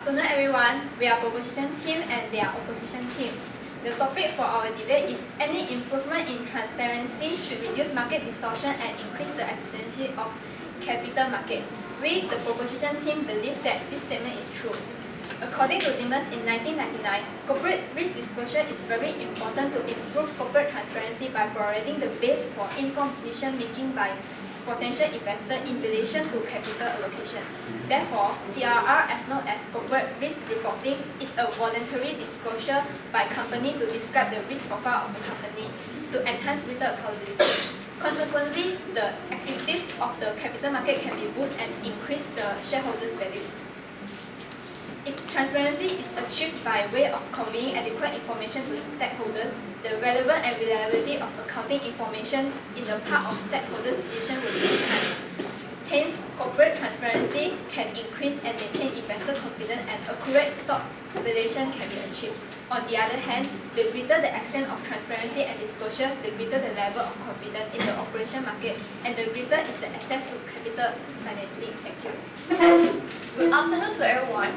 Good afternoon everyone, we are proposition team and they are opposition team. The topic for our debate is any improvement in transparency should reduce market distortion and increase the efficiency of capital market. We, the proposition team, believe that this statement is true. According to Dimas in 1999, corporate risk disclosure is very important to improve corporate transparency by providing the base for informed decision making by potential investor in relation to capital allocation. Therefore, CRR, as known as corporate risk reporting, is a voluntary disclosure by company to describe the risk profile of the company to enhance greater accountability. Consequently, the activities of the capital market can be boosted and increase the shareholders' value. If transparency is achieved by way of conveying adequate information to stakeholders, the relevance and reliability of accounting information in the part of stakeholders' decision will be enhanced. Hence, corporate transparency can increase and maintain investor confidence and accurate stock valuation can be achieved. On the other hand, the greater the extent of transparency and disclosure, the greater the level of confidence in the operation market and the greater is the access to capital financing. Thank you. Good afternoon to everyone.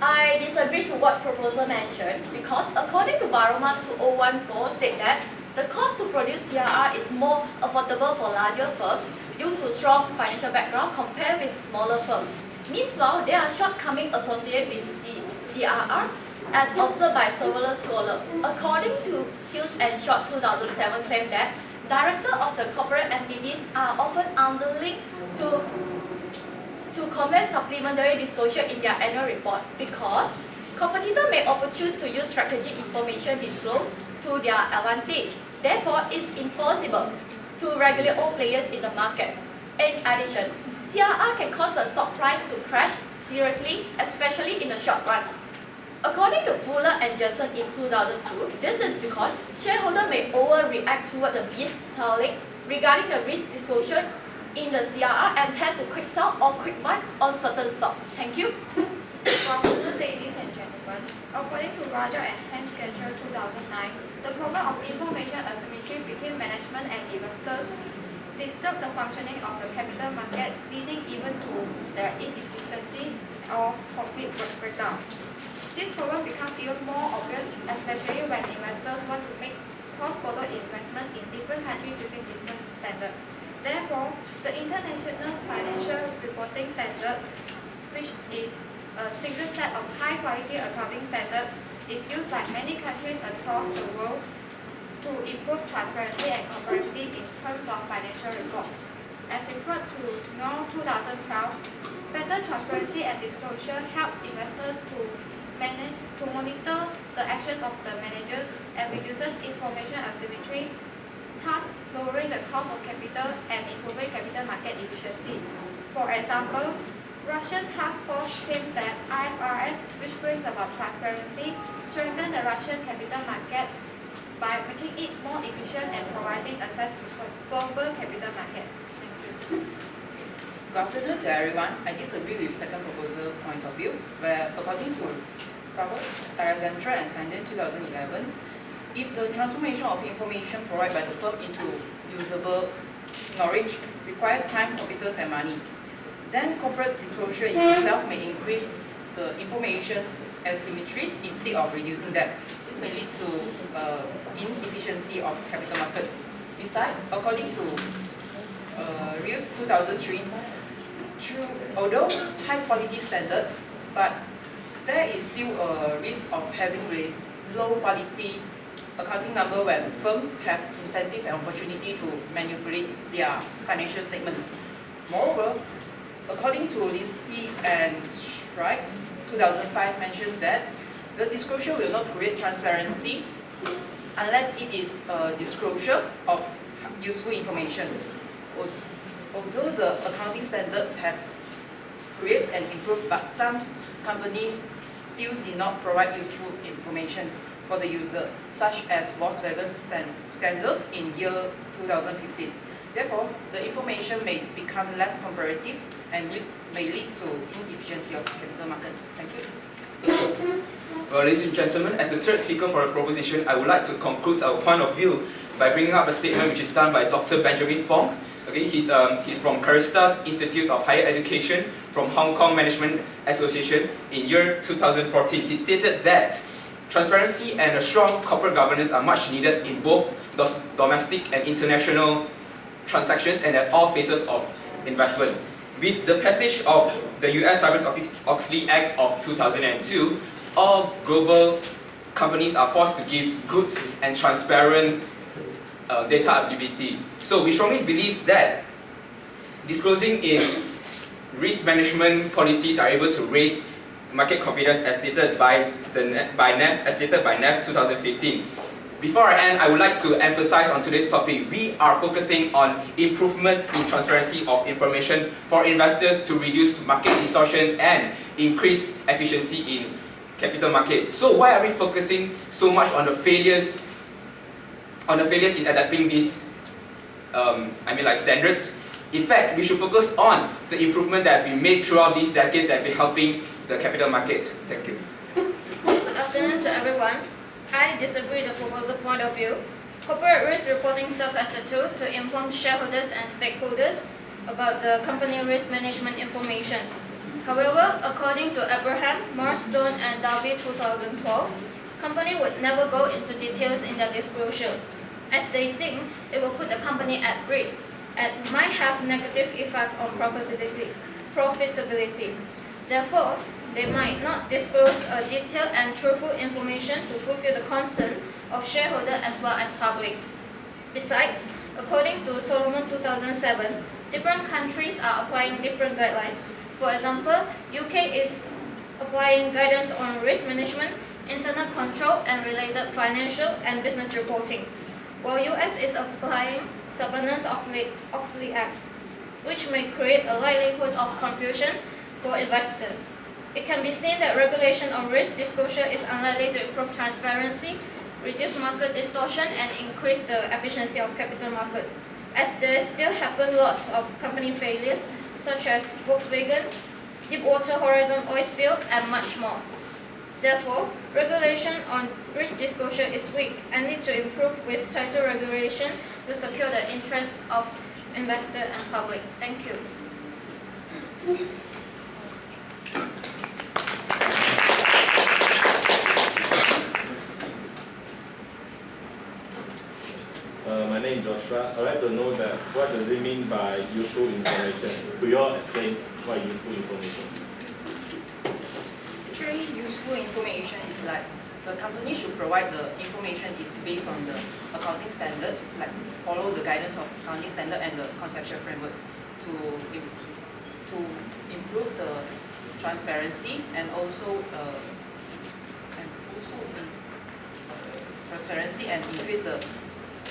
I disagree to what proposal mentioned because according to Baroma 2014 state that the cost to produce CRR is more affordable for larger firms due to strong financial background compared with smaller firms. Meanwhile, there are shortcomings associated with CRR as observed by several scholars. According to Hughes and Short 2007 claim that directors of the corporate entities are often underlinked to comment supplementary disclosure in their annual report because competitors may opportune to use strategic information disclosed to their advantage. Therefore, it's impossible to regulate all players in the market. In addition, CRR can cause the stock price to crash seriously, especially in the short run. According to Fuller and Johnson in 2002, this is because shareholders may overreact toward the bid telling regarding the risk disclosure in the CRR and tend to quick sell or quick buy on certain stock. Thank you. Good afternoon, ladies and gentlemen. According to Raja and Hans Schedule 2009, the problem of information asymmetry between management and investors disturbs the functioning of the capital market, leading even to their inefficiency or complete breakdown. This problem becomes even more obvious, especially when investors want to make cross-border investments in different countries using different standards. Therefore, the International Financial Reporting Standards, which is a single set of high-quality accounting standards, is used by many countries across the world to improve transparency and comparability in terms of financial reports. As referred to TMO 2012, better transparency and disclosure helps investors to monitor the actions of the managers and reduces information asymmetry, thus lowering the cost of capital and improving capital market efficiency. For example, Russian task force claims that IFRS, which brings about transparency, strengthens the Russian capital market by making it more efficient and providing access to global capital markets. Thank you. Good afternoon to everyone. I disagree with second proposal points of views, where according to Roberts, Alexandra and Sandin 2011, if the transformation of information provided by the firm into usable knowledge requires time, capital, and money, then corporate disclosure in itself may increase the information's asymmetries instead of reducing them. This may lead to inefficiency of capital markets. Besides, according to Rios 2003, although high quality standards, but there is still a risk of having low quality accounting number when firms have incentive and opportunity to manipulate their financial statements. Moreover, according to Lindsay and Strikes 2005 mentioned that the disclosure will not create transparency unless it is a disclosure of useful information. Although the accounting standards have created and improved, but some companies still did not provide useful information for the user, such as Volkswagen scandal in year 2015. Therefore, the information may become less comparative and may lead to inefficiency of capital markets. Thank you. Well, ladies and gentlemen, as the third speaker for the proposition, I would like to conclude our point of view by bringing up a statement which is done by Dr. Benjamin Fong, Okay, he's from Caritas Institute of Higher Education from Hong Kong Management Association in year 2014. He stated that transparency and a strong corporate governance are much needed in both domestic and international transactions and at all phases of investment. With the passage of the US Sarbanes-Oxley Act of 2002, all global companies are forced to give good and transparent data availability. So we strongly believe that disclosing in risk management policies are able to raise market confidence as stated by NEF 2015. Before I end, I would like to emphasize on today's topic, we are focusing on improvement in transparency of information for investors to reduce market distortion and increase efficiency in capital market. So why are we focusing so much on the failures in adapting these standards? In fact, we should focus on the improvement that have been made throughout these decades that have been helping the capital markets. Thank you. Good afternoon to everyone. I disagree with the proposer point of view. Corporate risk reporting serves as a tool to inform shareholders and stakeholders about the company risk management information. However, according to Abraham, Marston and Darby 2012, company would never go into details in their disclosure, as they think it will put the company at risk and might have negative effect on profitability. Therefore, they might not disclose a detailed and truthful information to fulfill the concern of shareholders as well as public. Besides, according to Solomon 2007, different countries are applying different guidelines. For example, UK is applying guidance on risk management, internal control and related financial and business reporting, while US is applying Sarbanes-Oxley Act, which may create a likelihood of confusion for investors. It can be seen that regulation on risk disclosure is unlikely to improve transparency, reduce market distortion, and increase the efficiency of capital market, as there still happen lots of company failures, such as Volkswagen, Deepwater Horizon oil spill, and much more. Therefore, regulation on risk disclosure is weak and need to improve with tighter regulation to secure the interests of investor and public. Thank you. My name is Joshua. I'd like to know that what does it mean by useful information? Could you all explain what is useful information? Actually, useful information is like the company should provide the information is based on the accounting standards, like follow the guidance of accounting standard and the conceptual frameworks to improve the transparency and also transparency and increase the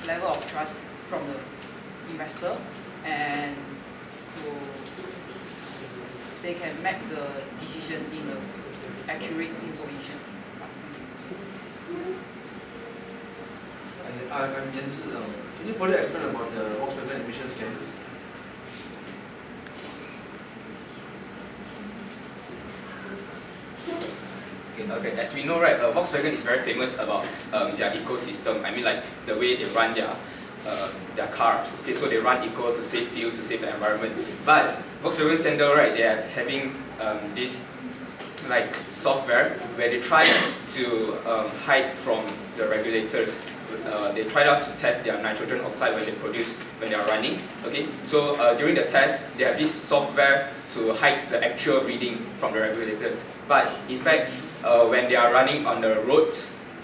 level of trust from the investor, and they can make the decision in the accurate information. I'm Jens. Can you further explain about the Volkswagen emission scandal? Okay, as we know, right, Volkswagen is very famous about their ecosystem. I mean, like the way they run their cars. Okay, so they run eco to save fuel, to save the environment. But Volkswagen scandal, right, they are having this like software where they try to hide from the regulators. They try out to test their nitrogen oxide when they are running. Okay, so during the test, they have this software to hide the actual reading from the regulators. But in fact, when they are running on the road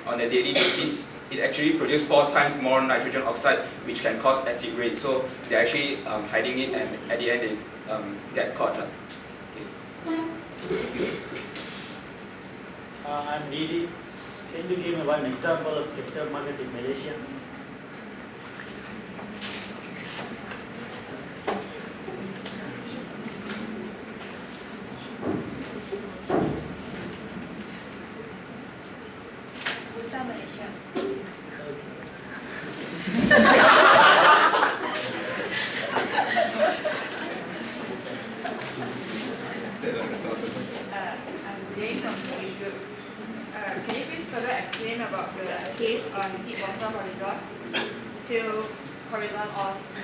on a daily basis, it actually produces 4 times more nitrogen oxide, which can cause acid rain. So they're actually hiding it, and at the end they get caught. Okay. Thank you. I'm Didi. Can you give me one example of capital market in Malaysia? Bursa Malaysia. I'm Jane from Police Group. Can you please further explain about the case on Deepwater Horizon to Horizon or to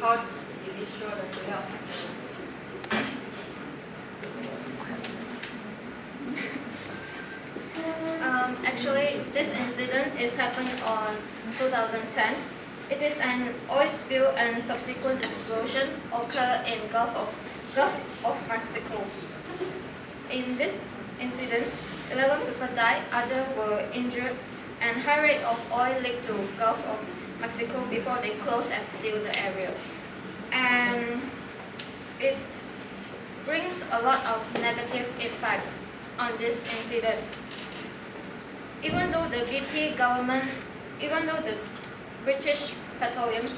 how it please show the results. Actually, this incident is happened on 2010. It is an oil spill and subsequent explosion occurred in Gulf of Mexico. In this incident, 11 people died, others were injured, and high rate of oil leaked to Gulf of Mexico before they closed and sealed the area. And it brings a lot of negative effect on this incident. Even though the British Petroleum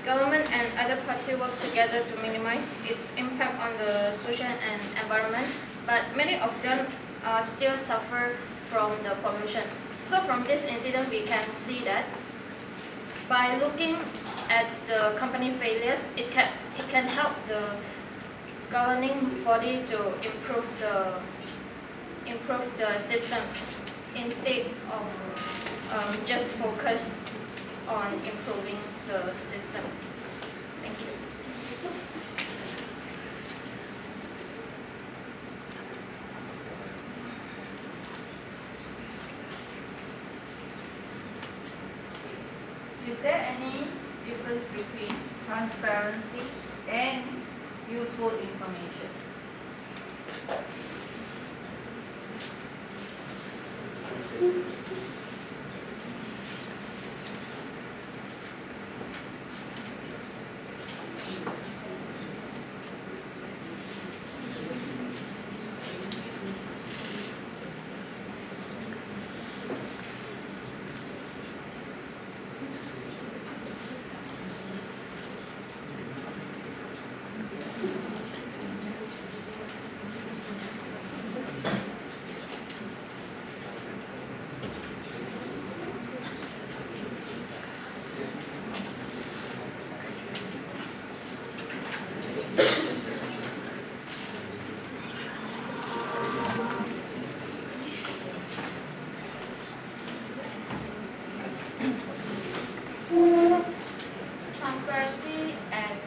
government and other parties work together to minimize its impact on the social and environment, but many of them still suffer from the pollution. So from this incident, we can see that by looking at the company failures, it can help the governing body to improve the system instead of just focus on improving the system. Thank you. Is there any difference between transparency and useful information? Transparency and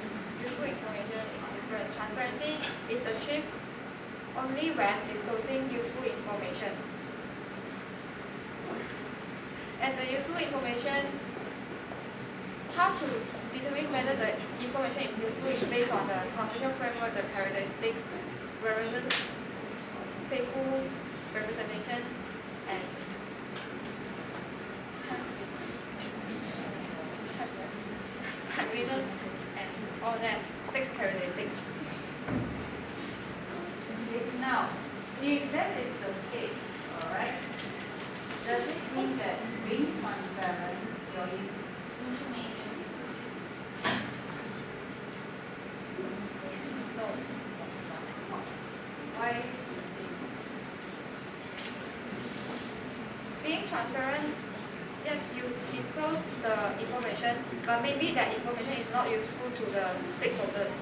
useful information is different. Transparency is achieved only when disclosing useful information. And the useful information, how to determine whether the information is useful is based on the constitutional framework, the characteristics, relevance, faithful representation, and timeliness, and all that, 6 characteristics. Okay, now, if that is the case, alright, does it mean that being transparent, your information is No. why is it? Being transparent, yes, you disclose the information, but maybe that information is not useful to the stakeholders.